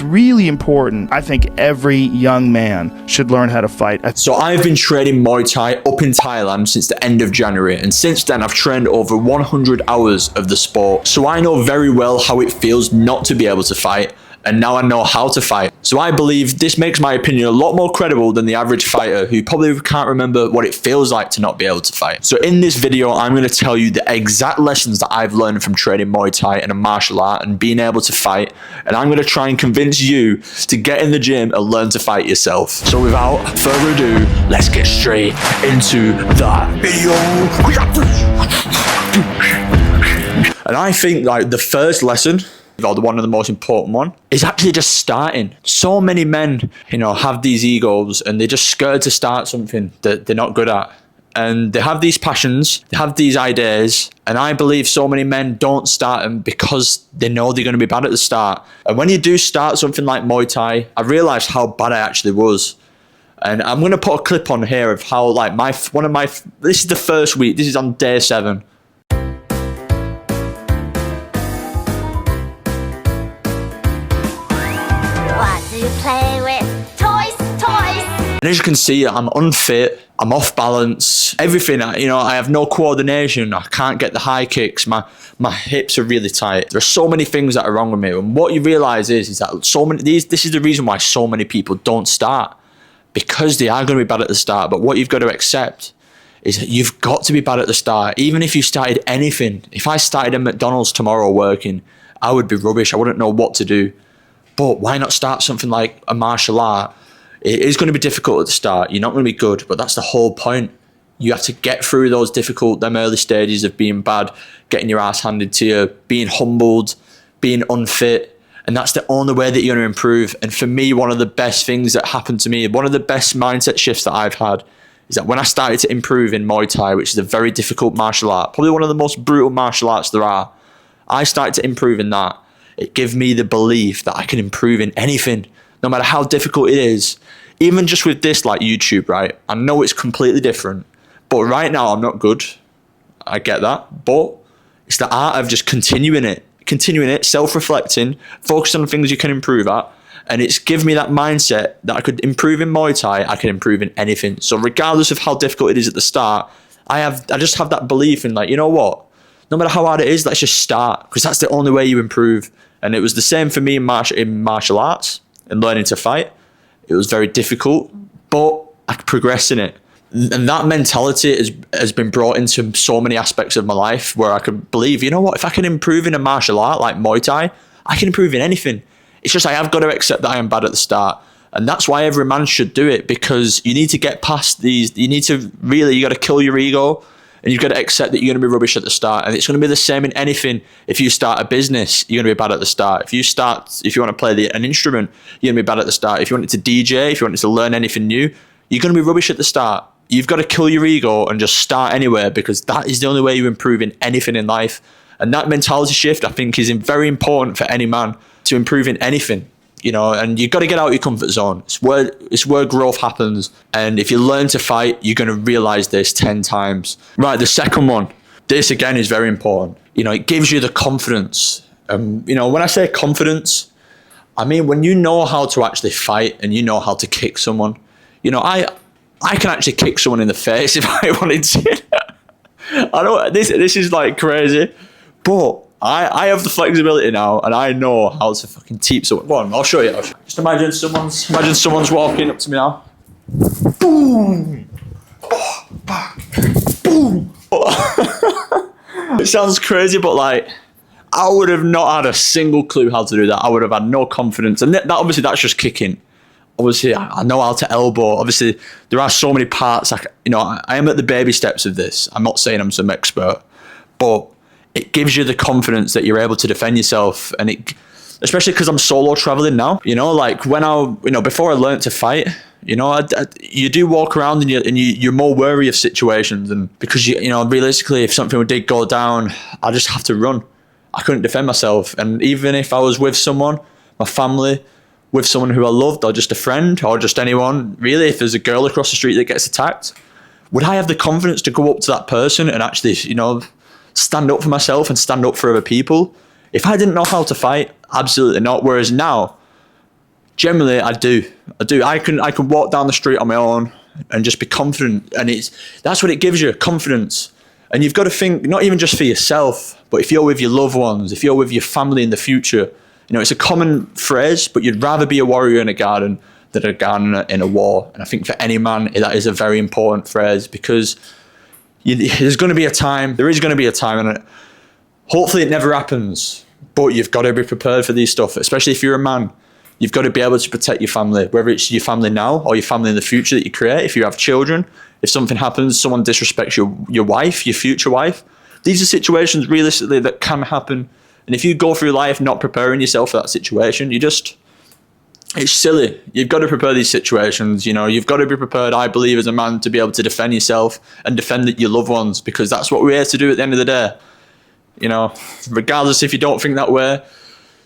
it's really important. I think every young man should learn how to fight. So I've been training Muay Thai up in Thailand since the end of January, and since then I've trained over 100 hours of the sport. So I know very well how it feels not to be able to fight, and now I know how to fight. So I believe this makes my opinion a lot more credible than the average fighter who probably can't remember what it feels like to not be able to fight. So in this video, I'm going to tell you the exact lessons that I've learned from training Muay Thai and a martial art and being able to fight. And I'm going to try and convince you to get in the gym and learn to fight yourself. So without further ado, let's get straight into the video. And I think like the first lesson, or the one of the most important one, is actually just starting. So many men, have these egos and they're just scared to start something that they're not good at. And they have these passions, they have these ideas, and I believe so many men don't start them because they know they're going to be bad at the start. And when you do start something like Muay Thai, I realized how bad I actually was. And I'm going to put a clip on here of how like this is the first week, this is on day 7. Play with toys. And as you can see, I'm unfit, I'm off balance, everything, I have no coordination, I can't get the high kicks, my hips are really tight. There are so many things that are wrong with me, and what you realize is that this is the reason why so many people don't start, because they are going to be bad at the start. But what you've got to accept is that you've got to be bad at the start. Even if you started anything, if I started at McDonald's tomorrow working, I would be rubbish, I wouldn't know what to do. But why not start something like a martial art? It is going to be difficult at the start. You're not going to be good, but that's the whole point. You have to get through them early stages of being bad, getting your ass handed to you, being humbled, being unfit. And that's the only way that you're going to improve. And for me, one of the best things that happened to me, one of the best mindset shifts that I've had, is that when I started to improve in Muay Thai, which is a very difficult martial art, probably one of the most brutal martial arts there are, I started to improve in that. It gave me the belief that I can improve in anything, no matter how difficult it is. Even just with this, like YouTube, right? I know it's completely different, but right now I'm not good. I get that, but it's the art of just continuing it, self-reflecting, focusing on things you can improve at. And it's given me that mindset that I could improve in Muay Thai, I can improve in anything. So regardless of how difficult it is at the start, I just have that belief in, like, you know what? No matter how hard it is, let's just start, because that's the only way you improve. And it was the same for me in martial arts and learning to fight. It was very difficult, but I progressed in it. And that mentality has been brought into so many aspects of my life where I could believe, you know what, if I can improve in a martial art like Muay Thai, I can improve in anything. It's just I have got to accept that I am bad at the start. And that's why every man should do it, because you need to get past these. You got to kill your ego. And you've got to accept that you're going to be rubbish at the start. And it's going to be the same in anything. If you start a business, you're going to be bad at the start. If you want to play an instrument, you're going to be bad at the start. If you wanted to DJ, if you wanted to learn anything new, you're going to be rubbish at the start. You've got to kill your ego and just start anywhere, because that is the only way you improve in anything in life. And that mentality shift, I think, is very important for any man to improve in anything. And you've got to get out of your comfort zone. It's where growth happens. And if you learn to fight, you're going to realize this 10 times. Right, the second one. This, again, is very important. It gives you the confidence. When I say confidence, I mean when you know how to actually fight and you know how to kick someone. I can actually kick someone in the face if I wanted to. I know this is like crazy, but I have the flexibility now, and I know how to fucking teach someone. Go on, I'll show you. Just imagine someone's walking up to me now. Boom! Oh, boom! It sounds crazy, but like, I would have not had a single clue how to do that. I would have had no confidence, and obviously that's just kicking. Obviously, I know how to elbow. Obviously, there are so many parts. I am at the baby steps of this. I'm not saying I'm some expert, but it gives you the confidence that you're able to defend yourself. And especially because I'm solo traveling now, like before I learned to fight, you do walk around and you're more wary of situations. And because realistically, if something did go down, I just have to run. I couldn't defend myself. And even if I was with someone, my family, with someone who I loved, or just a friend, or just anyone, really, if there's a girl across the street that gets attacked, would I have the confidence to go up to that person and actually, stand up for myself and stand up for other people? If I didn't know how to fight, absolutely not. Whereas now, Generally, I do. I can walk down the street on my own and just be confident, and that's what it gives you, confidence. And you've got to think not even just for yourself, but if you're with your loved ones, if you're with your family in the future. It's a common phrase, but you'd rather be a warrior in a garden than a gardener in a war. And I think for any man, that is a very important phrase, because there's going to be a time, and hopefully it never happens, but you've got to be prepared for these stuff, especially if you're a man. You've got to be able to protect your family, whether it's your family now or your family in the future that you create. If you have children, if something happens, someone disrespects your wife, your future wife, these are situations realistically that can happen. And if you go through life not preparing yourself for that situation, it's silly. You've got to prepare these situations. You've got to be prepared, I believe, as a man, to be able to defend yourself and defend your loved ones, because that's what we're here to do at the end of the day. Regardless if you don't think that way,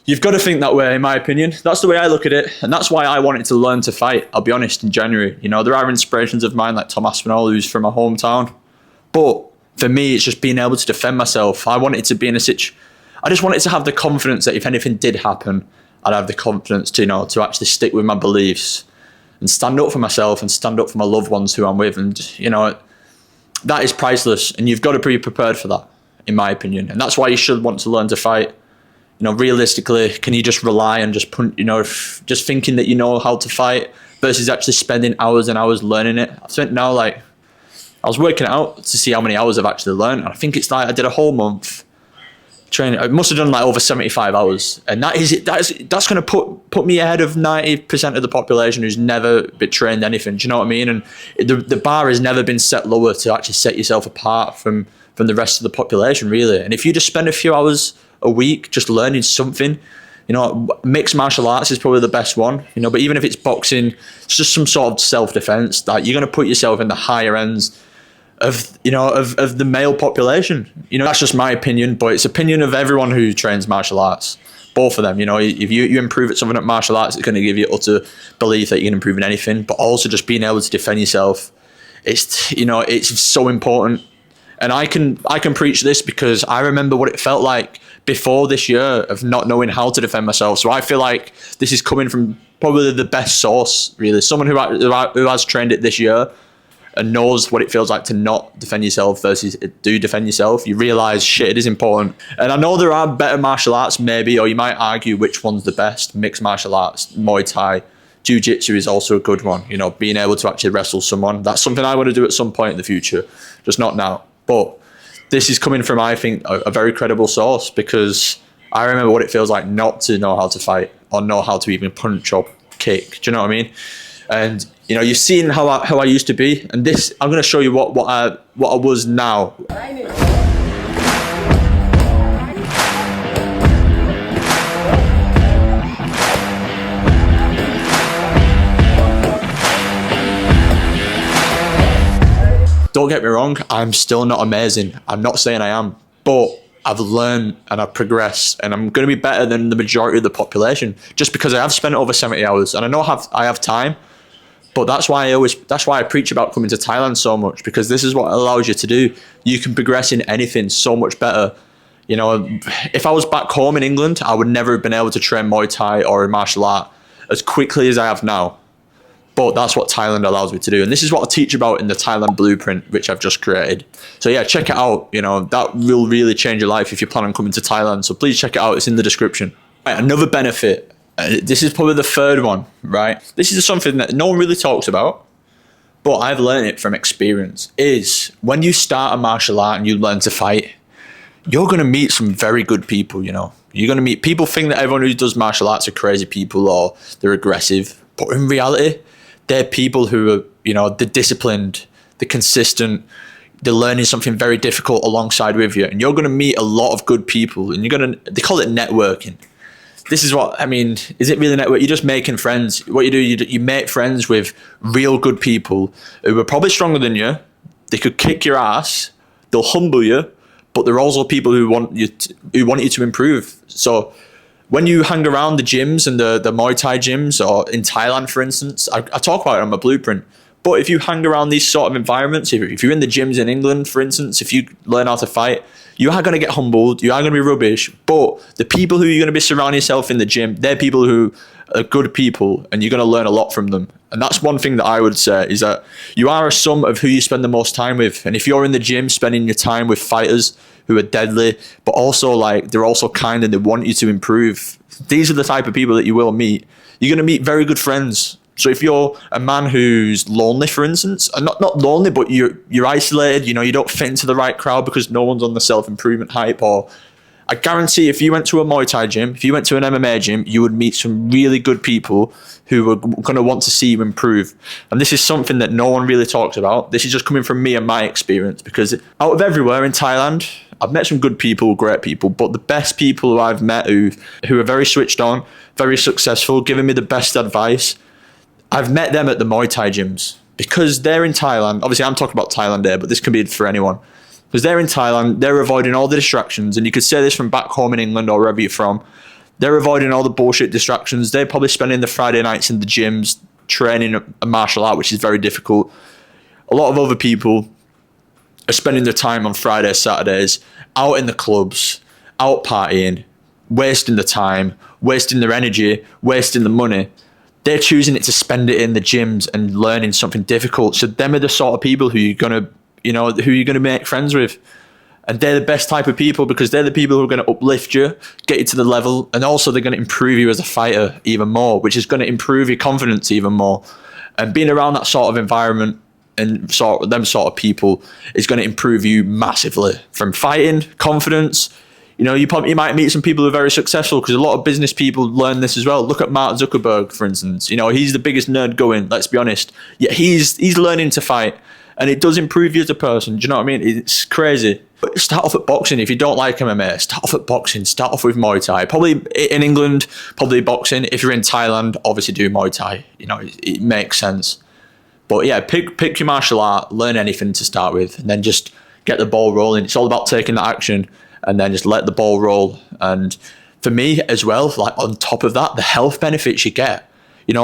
you've got to think that way, in my opinion. That's the way I look at it, and that's why I wanted to learn to fight, I'll be honest, in January. There are inspirations of mine like Tom Aspinall, who's from my hometown. But for me, it's just being able to defend myself. I wanted to be in a situation. I just wanted to have the confidence that if anything did happen, I'd have the confidence to actually stick with my beliefs and stand up for myself and stand up for my loved ones who I'm with. And, that is priceless, and you've got to be prepared for that, in my opinion. And that's why you should want to learn to fight. Realistically, can you just rely on just thinking that you know how to fight versus actually spending hours and hours learning it? I've spent now, I was working out to see how many hours I've actually learned. And I think it's I did a whole month training. I must have done over 75 hours. And that's going to put me ahead of 90% of the population who's never been trained anything. Do you know what I mean? And the bar has never been set lower to actually set yourself apart from the rest of the population, really. And if you just spend a few hours a week just learning something, mixed martial arts is probably the best one, but even if it's boxing, it's just some sort of self-defense, that you're going to put yourself in the higher ends of the male population. That's just my opinion, but it's opinion of everyone who trains martial arts, both of them. If you improve at something at martial arts, it's going to give you utter belief that you can improve in anything, but also just being able to defend yourself. It's so important. And I can preach this because I remember what it felt like before this year of not knowing how to defend myself. So I feel like this is coming from probably the best source, really. Someone who has trained it this year and knows what it feels like to not defend yourself versus do defend yourself. You realise, shit, it is important. And I know there are better martial arts, maybe, or you might argue which one's the best. Mixed martial arts, Muay Thai, Jiu-Jitsu is also a good one. Being able to actually wrestle someone. That's something I want to do at some point in the future, just not now. But this is coming from, I think, a very credible source, because I remember what it feels like not to know how to fight or know how to even punch or kick. Do you know what I mean? And you've seen how I used to be, and this, I'm going to show you what I was now. Don't get me wrong, I'm still not amazing. I'm not saying I am, but I've learned and I've progressed, and I'm going to be better than the majority of the population just because I have spent over 70 hours, and I know I have time. But that's why I preach about coming to Thailand so much, because this is what it allows you to do. You can progress in anything so much better. If I was back home in England, I would never have been able to train Muay Thai or a martial art as quickly as I have now. But that's what Thailand allows me to do. And this is what I teach about in the Thailand blueprint, which I've just created. So yeah, check it out. That will really change your life if you plan on coming to Thailand. So please check it out. It's in the description. Right, another benefit. This is probably the third one, right? This is something that no one really talks about, but I've learned it from experience, is when you start a martial art and you learn to fight, you're going to meet some very good people, You're going to meet people. Think that everyone who does martial arts are crazy people or they're aggressive. But in reality, they're people who are, they're disciplined, they're consistent, they're learning something very difficult alongside with you. And you're going to meet a lot of good people, and they call it networking. This is what, is it really network? You're just making friends. What you do, you make friends with real good people who are probably stronger than you. They could kick your ass, they'll humble you, but they're also people who want you to improve. So when you hang around the gyms and the Muay Thai gyms, or in Thailand, for instance, I talk about it on my blueprint, But if you hang around these sort of environments, if you're in the gyms in England, for instance, if you learn how to fight, you are going to get humbled, you are going to be rubbish, but the people who you're going to be surrounding yourself in the gym, they're people who are good people, and you're going to learn a lot from them. And that's one thing that I would say, is that you are a sum of who you spend the most time with. And if you're in the gym spending your time with fighters who are deadly, but also like they're also kind and they want you to improve, these are the type of people that you will meet. You're going to meet very good friends. So if you're a man who's lonely, for instance, and not lonely, but you're isolated, you don't fit into the right crowd because no one's on the self-improvement hype, or I guarantee if you went to a Muay Thai gym, if you went to an MMA gym, you would meet some really good people who are going to want to see you improve. And this is something that no one really talks about. This is just coming from me and my experience, because out of everywhere in Thailand, I've met some good people, great people, but the best people who I've met who are very switched on, very successful, giving me the best advice, I've met them at the Muay Thai gyms, because they're in Thailand. Obviously, I'm talking about Thailand here, but this can be for anyone. Because they're in Thailand, they're avoiding all the distractions. And you could say this from back home in England or wherever you're from. They're avoiding all the bullshit distractions. They're probably spending the Friday nights in the gyms training a martial art, which is very difficult. A lot of other people are spending their time on Fridays, Saturdays, out in the clubs, out partying, wasting the time, wasting their energy, wasting the money. They're choosing it to spend it in the gyms and learning something difficult. So them are the sort of people who you're going to make friends with. And they're the best type of people, because they're the people who are going to uplift you, get you to the level, and also they're going to improve you as a fighter even more, which is going to improve your confidence even more. And being around that sort of environment and them sort of people is going to improve you massively, from fighting, confidence. You might meet some people who are very successful, because a lot of business people learn this as well. Look at Mark Zuckerberg, for instance. He's the biggest nerd going, let's be honest. Yet he's learning to fight, and it does improve you as a person. Do you know what I mean? It's crazy. But start off at boxing. If you don't like MMA, start off at boxing. Start off with Muay Thai. Probably in England, probably boxing. If you're in Thailand, obviously do Muay Thai. It makes sense. But yeah, pick your martial art, learn anything to start with, and then just get the ball rolling. It's all about taking that action and then just let the ball roll. And for me as well, like on top of that, the health benefits you get.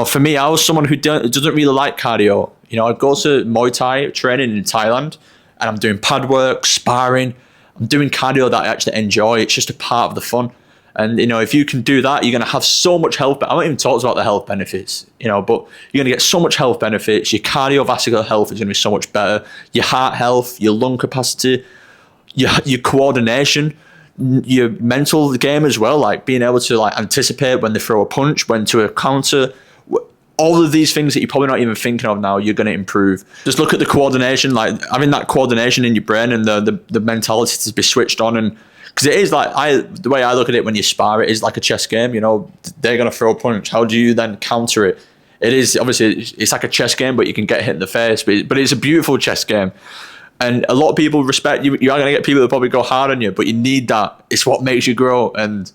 For me, I was someone who doesn't really like cardio. I go to Muay Thai training in Thailand, and I'm doing pad work, sparring. I'm doing cardio that I actually enjoy. It's just a part of the fun. And, if you can do that, you're going to have so much health. I won't even talk about the health benefits, but you're going to get so much health benefits. Your cardiovascular health is going to be so much better. Your heart health, your lung capacity, your coordination, your mental game as well, like being able to anticipate when they throw a punch, when to a counter. All of these things that you're probably not even thinking of now, you're going to improve. Just look at the coordination, like having that coordination in your brain and the mentality to be switched on. And because it is the way I look at it, when you spar, it is like a chess game. They're going to throw a punch. How do you then counter it? It is obviously, it's like a chess game, but you can get hit in the face. But it's a beautiful chess game. And a lot of people respect you. You are going to get people that probably go hard on you, but you need that. It's what makes you grow. And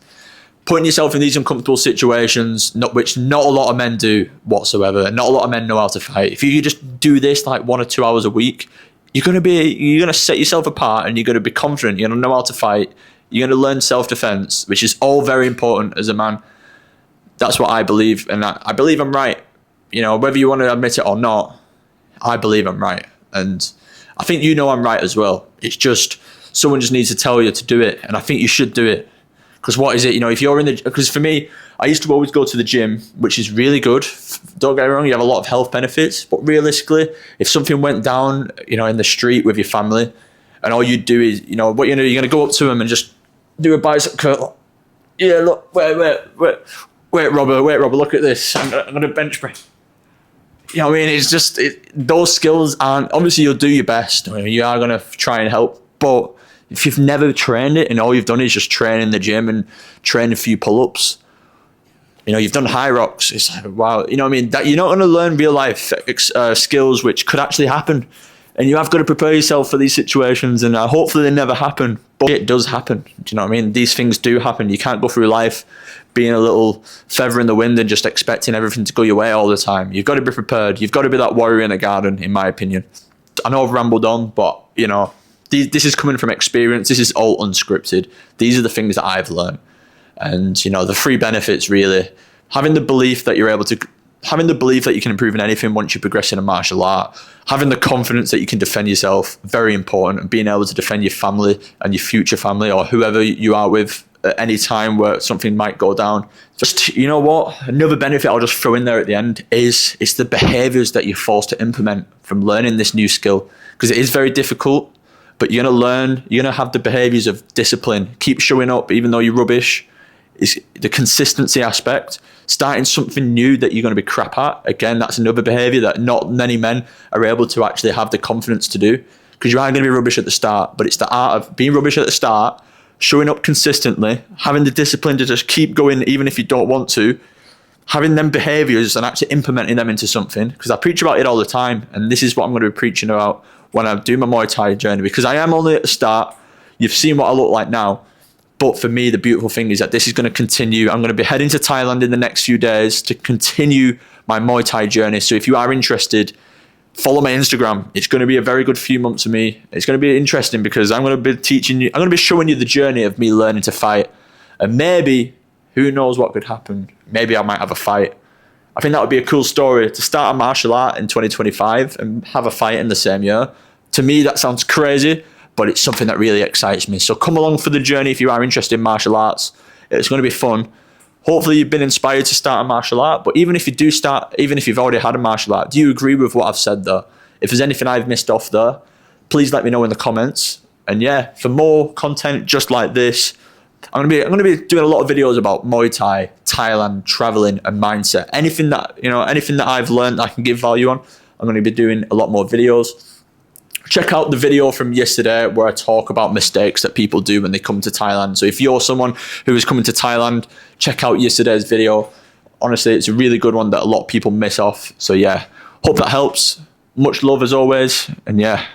putting yourself in these uncomfortable situations, which not a lot of men do whatsoever, and not a lot of men know how to fight. If you just do this like 1 or 2 hours a week, you're going to set yourself apart, and you're going to be confident. You're going to know how to fight. You're going to learn self-defense, which is all very important as a man. That's what I believe, and I believe I'm right. Whether you want to admit it or not, I believe I'm right, and I think I'm right as well. It's just someone just needs to tell you to do it, and I think you should do it. Because what is it? If you're because for me, I used to always go to the gym, which is really good. Don't get me wrong, you have a lot of health benefits, but realistically, if something went down, in the street with your family, and all you do is, what you're going to go up to them and just do a bicep curl. Yeah, look, wait, Robert, look at this. I'm going to bench press. It's just, those skills aren't, obviously you'll do your best. You are going to try and help, but if you've never trained it and all you've done is just train in the gym and train a few pull-ups, you've done high rocks. It's like, wow, that you're not going to learn real life skills which could actually happen. And you have got to prepare yourself for these situations, and hopefully they never happen. But it does happen. Do you know what I mean? These things do happen. You can't go through life being a little feather in the wind and just expecting everything to go your way all the time. You've got to be prepared. You've got to be that warrior in the garden, in my opinion. I know I've rambled on, but, this is coming from experience. This is all unscripted. These are the things that I've learned. And, the free benefits, really. Having the belief that you're able to having the belief that you can improve in anything once you progress in a martial art, having the confidence that you can defend yourself, very important, and being able to defend your family and your future family or whoever you are with at any time where something might go down. Just, you know what, another benefit I'll just throw in there at the end is it's the behaviors that you're forced to implement from learning this new skill, because it is very difficult, but you're going to learn, you're going to have the behaviors of discipline, keep showing up even though you're rubbish, is the consistency aspect, starting something new that you're going to be crap at. Again, that's another behavior that not many men are able to actually have the confidence to do, because you are going to be rubbish at the start, but it's the art of being rubbish at the start, showing up consistently, having the discipline to just keep going even if you don't want to, having them behaviors and actually implementing them into something, because I preach about it all the time, and this is what I'm going to be preaching about when I do my Muay Thai journey, because I am only at the start. You've seen what I look like now. But for me, the beautiful thing is that this is going to continue. I'm going to be heading to Thailand in the next few days to continue my Muay Thai journey. So if you are interested, follow my Instagram. It's going to be a very good few months for me. It's going to be interesting because I'm going to be teaching you, I'm going to be showing you the journey of me learning to fight. And maybe, who knows what could happen? Maybe I might have a fight. I think that would be a cool story to start a martial art in 2025 and have a fight in the same year. To me, that sounds crazy, but it's something that really excites me. So come along for the journey if you are interested in martial arts. It's going to be fun. Hopefully you've been inspired to start a martial art, but even if you do start, even if you've already had a martial art, do you agree with what I've said there? If there's anything I've missed off there, please let me know in the comments. And yeah, for more content just like this, I'm going to be doing a lot of videos about Muay Thai, Thailand, traveling and mindset. Anything that I've learned I can give value on, I'm going to be doing a lot more videos. Check out the video from yesterday where I talk about mistakes that people do when they come to Thailand. So if you're someone who is coming to Thailand, check out yesterday's video. Honestly, it's a really good one that a lot of people miss off. So yeah, hope that helps. Much love as always. And yeah.